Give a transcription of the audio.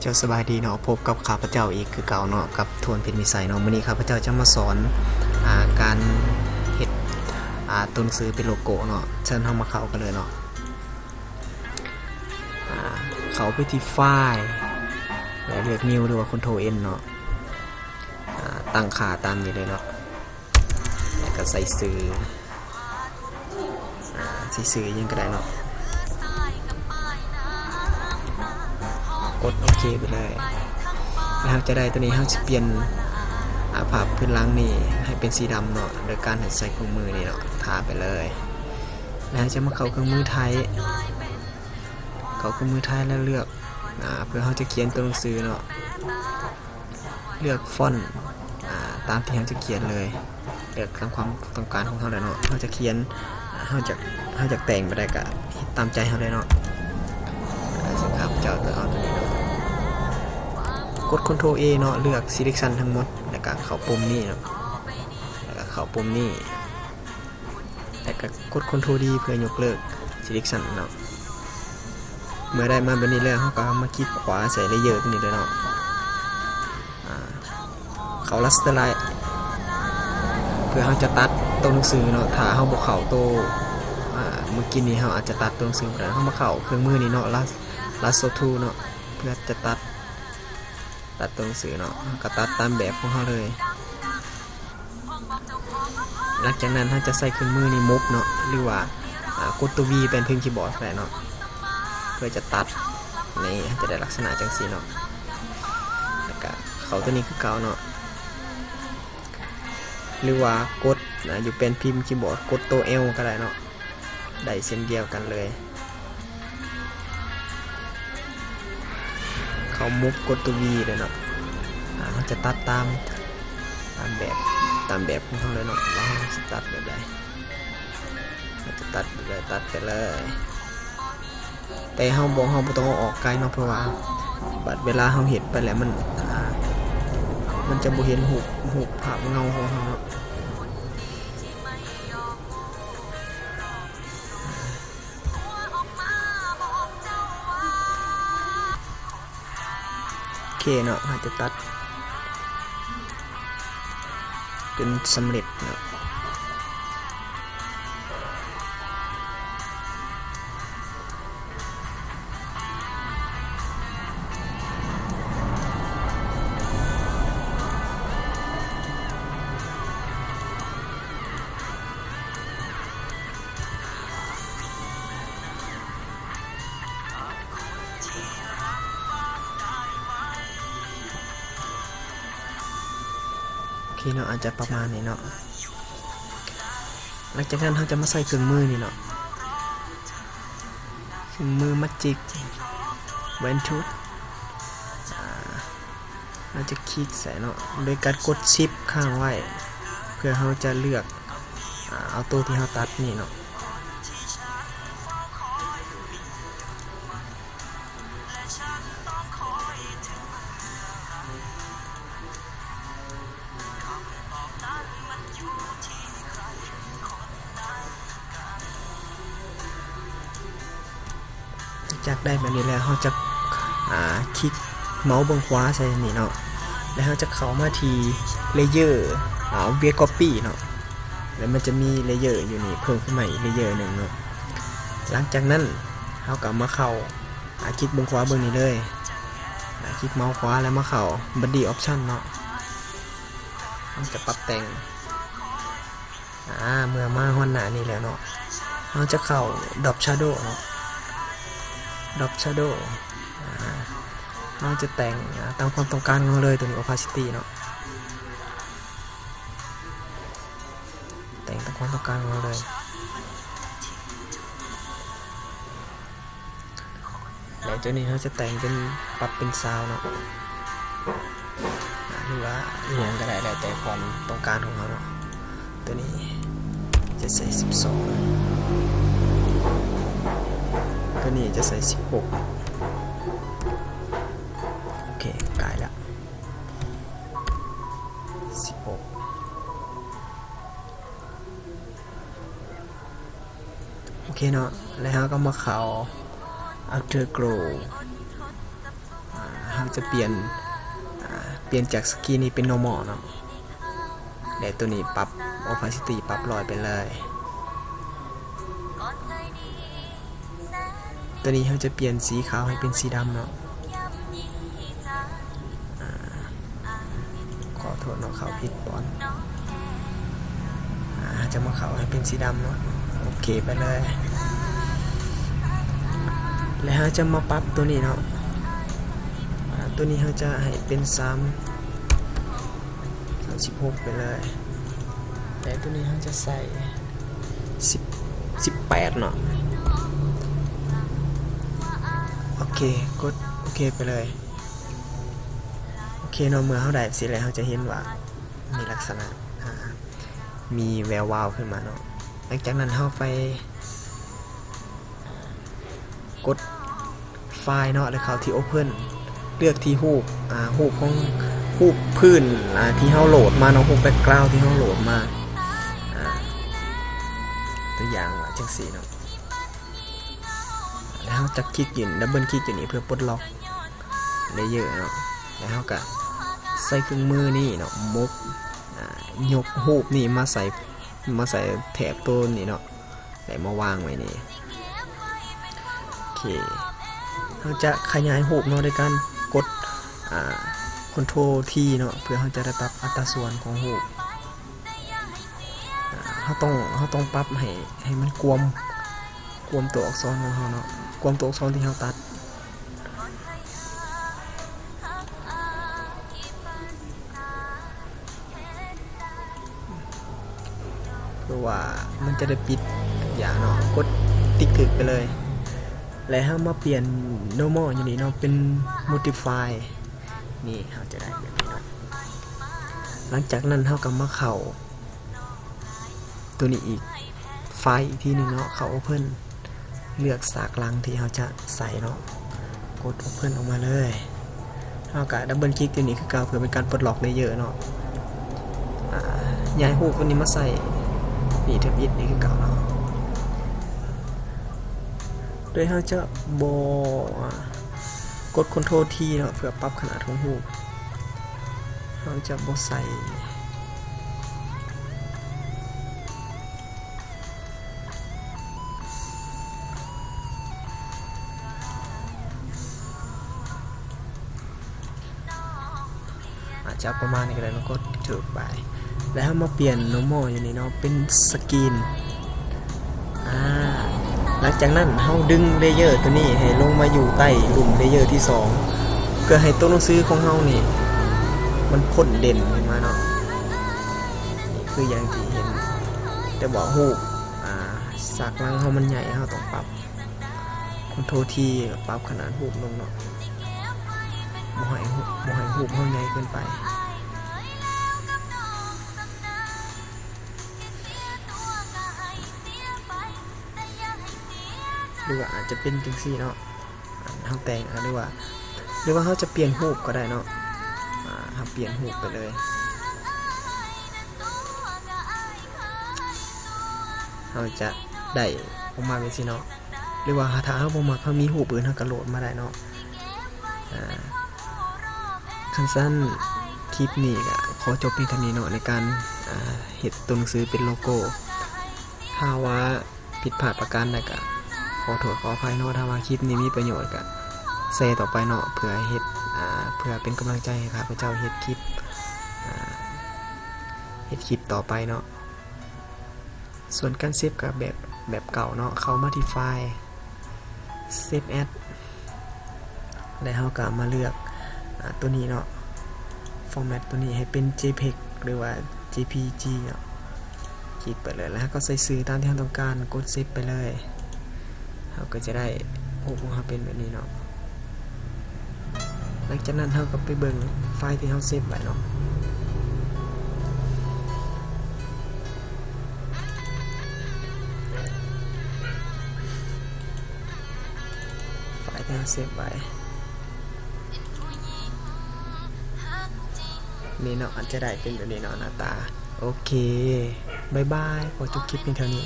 จ้าสบายดีเนาะพบกับข้าพเจ้าอีกคือเก่าเนาะกับทวนเพชรมิสัยเนาะมื้อนี้ข้าพเจ้าจะมาสอนการเฮ็ดตัวหนังสือเป็นโลโก้เนาะเชิญเฮามาเข้ากันเลยเนาะเข้าไปที่ไฟล์แล้วเลือก New หรือว่า Ctrl N เนาะตั้งค่าตามนี้เลยเนาะแล้วก็ใส่สื่อยังก็ได้เนาะกดโอเคไปเลยแล้วจะได้ตัวนี้เราจะเปลี่ยนภาพพื้นหลังนี่ให้เป็นสีดำเนาะโดยการใส่เครื่องมือนี่เนาะทาไปเลยแล้วจะมาเข้าเครื่องมือไทยแล้วเลือกเพื่อเราจะเขียนตัวหนังสือเนาะเลือกฟอนต์ตามที่เราจะเขียนเลยเลือกตามความต้องการของเราเลยเนาะเราจะเขียนเราจะแต่งไปได้ก็ตามใจเราเลยเนาะสิครับเจ้าตัวเอาตัวนี้เนาะกด Ctrl A เนาะเลือก Selection ทั้งหมดแล้วก็เข้าปุ่มนี้เนาะแล้วก็เข้าปุ่มนี้แล้วก็กด Ctrl D เพื่อยกเลิก Selection เนาะเมื่อได้มาแบบนี้แล้วเราก็มาคลิกขวาใส่เลเยอร์ตัวนี้เลยเนาะเข้า Rasterize เพื่อเราจะตัดตัวหนังสือเนาะถ้าเราบ่เข้าตัวเมื่อกี้นี้เราอาจจะตัดตัวหนังสือได้เรามาเข้าเครื่องมือนี้เนาะLasso Tool เนาะเพื่อจะตัดตัวหนังสือเนาะก็ตัดตามแบบของเราเลยหลังจากนั้นเราจะใส่เครื่องมือนี้มุฟเนาะหรือว่ากดตัว V เป็นพิมพ์คีย์บอร์ดได้เนาะเพื่อจะตัดนี่จะได้ลักษณะจังซี่เนาะแล้วก็เขาตัวนี้คือเก่าเนาะหรือว่ากดอยู่เป็นพิมพ์คีย์บอร์ดกดตัว L ก็ได้เนาะได้เส้นเดียวกันเลยเขามุฟกดตัว V เลยเนาะเราจะตัดตามแบบของเขาเลยเนาะว่าเราจะตัดแบบใดเราจะตัดแบบใดตัดไปเลยแต่เราบ่ต้องเอาออกไกลเนาะเพราะว่าบัดเวลาเราเห็นไปแล้วมันจะบ่เห็นหูปภาพเงาของเราโอเคเนาะเราจะตัดเป็นสำเร็จเนาะเนาะอาจจะประมาณนี้เนาะหลังจากนั้นเราจะมาใส่เครื่องมือนี่เนาะเครื่องมือมัดจิกแวนทูธเราจะคลิกใส่เนาะโดยการกดชิปค้างไว้เพื่อเราจะเลือกเอาตัวที่เราตัดนี่เนาะจากได้แบบนี้แล้วเราจะคลิกเมาส์บนขวาใส่นี่เนาะแล้วเราจะเข้ามาที่เลเยอร์เวียก๊อปปี้เนาะแล้วมันจะมีเลเยอร์อยู่นี่เพิ่มขึ้นมาอีกเลเยอร์หนึ่งเนาะหลังจากนั้นเราก็มาเข้าคลิกบนขวาเบอร์นี้เลยคลิกเมาส์ขวาแล้วมาเข้า Body Option เนาะเราจะปรับแต่งเมื่อมาฮอนหน้านี่แล้วเนาะเราจะเข้า Drop Shadow เนาะDrop Shadow เราจะแต่งตามความต้องการของเราเลยตัวนี้ Opacity เนาะแต่งตามความต้องการของเราเลยแล้วตัวนี้เราจะแต่งเป็นปรับเป็นซาวเนาะหรือว่าอย่างก็ได้แล้วแต่ความต้องการของเราเนาะตัวนี้จะใส่12ตัวนี้จะใส่16โอเคกลายแล้ว16โอเคเนาะแล้วก็มาเข้า Afterglow เราจะเปลี่ยนจากสกีนี้เป็น normal เนาะแต่ตัวนี้ปรับ opacity ปรับลอยไปเลยตัวนี้เราจะเปลี่ยนสีขาวให้เป็นสีดำเนาะขอโทษเนาะเขาผิดบอลจะมาเขาให้เป็นสีดำเนาะโอเคไปเลยแล้วเราจะมาปรับตัวนี้เนาะตัวนี้เราจะให้เป็น36ไปเลยแต่ตัวนี้เราจะใส่18เนาะโอเคกดโอเคไปเลยโอเคเนาะเมื่อเราได้สิแล้วเราจะเห็นว่ามีลักษณะมีแวววาวขึ้นมาเนาะหลังจากนั้นเราไปกดไฟล์เนาะแล้วเข้าที่ Open เลือกที่รูปของรูปพื้นที่เราโหลดมาเนาะรูปแบ็คกราวด์ที่เราโหลดมาตัวอย่างว่าจังซี่เนาะแล้วเราจะคลิกอยู่ดับเบิลคลิกอยู่นี่เพื่อปลดล็อกเลเยอร์เนาะแล้วเราก็ใส่เครื่องมือนี่เนาะยกรูปนี่มาใส่แถบตัวนี่เนาะแล้วมาวางไว้นี่โอเคเราจะขยายรูปเนาะด้วยการกดCtrl T เนาะเพื่อเราจะได้ปรับอัตราส่วนของรูปเราต้องปรับให้มันกวมตัวอักษรของเราเนาะกวมตัวอักษรที่เราตัดเพื่อว่ามันจะได้ปิดอย่างเนาะกดติ๊กถึกไปเลยแล้วเรามาเปลี่ยน normal อย่างนี้เนาะเป็น modify นี่เราจะได้แบบนี้เนาะหลังจากนั้นเราก็มาเข้าตัวนี้อีกไฟล์อีกทีนึงเนาะเข้า Open เลือกสากลังที่เราจะใส่เนาะกด Open ออกมาเลยเราก็ดับเบิลคลิกตัวนี้คือเก่าเพื่อเป็นการปลดล็อกเลเยอร์เนาะย้ายรูปตัวนี้มาใส่นี่ทับอิฐนี่คือเก่าเนาะโดยเราจะกด Ctrl T เนาะเพื่อปรับขนาดของรูปเราจะใส่อาจจะประมาณนี้ก็ได้เนาะกดถูกไปแล้วมาเปลี่ยน normal อย่างนี้เนาะเป็นสกรีนหลังจากนั้นเราดึงเลเยอร์ตัวนี้ให้ลงมาอยู่ใต้หลุมเลเยอร์ที่2เพื่อให้ตัวหนังสือของเรานี่มันพ้นเด่นขึ้นมาเนาะนี่คืออย่างที่เห็นแต่บอกรูปสากลังเรามันใหญ่เราต้องปรับCtrl Tปรับขนาดรูปลงเนาะบ่ให้รูปเราใหญ่เกินไปหรือว่าอาจจะเป็นจังซี่เนาะเราแต่งหรือว่าเราจะเปลี่ยนรูปก็ได้เนาะเราเปลี่ยนรูปไปเลยเราจะได้ออกมาเป็นซี่เนาะหรือว่าถ้าเราบ่มักเรามีรูปอื่นเราก็โหลดมาได้เนาะคันสั้นคลิปนี้ก็ขอจบเพียงเท่านี้เนาะในการเฮ็ดตัวหนังสือเป็นโลโก้ถ้าว่าผิดพลาดประการใดก็ขอโทษขออภัยเนาะถ้าว่าคลิปนี้มีประโยชน์ก็แชร์ต่อไปเนาะเพื่อเป็นกำลังใจให้ข้าพเจ้าเฮ็ดคลิปต่อไปเนาะส่วนการเซฟกับแบบเก่าเนาะเข้ามาที่ไฟล์ Save As แล้วเราก็มาเลือกตัวนี้เนาะ format ตัวนี้ให้เป็น JPEG หรือว่า JPG เนาะคลิกไปเลยแล้วก็ใส่สื่อตามที่เราต้องการกดเซฟไปเลยเราก็จะได้รูปของเราเป็นแบบนี้เนาะหลังจากนั้นเราก็ไปเบิ่งไฟล์ที่เราเซฟไว้เนาะไฟล์ที่เราเซฟไว้นี่เนาะอาจจะได้เป็นแบบนี้เนาะหน้าตาโอเคบ๊ายบายขอจบคลิปเพียงเท่านี้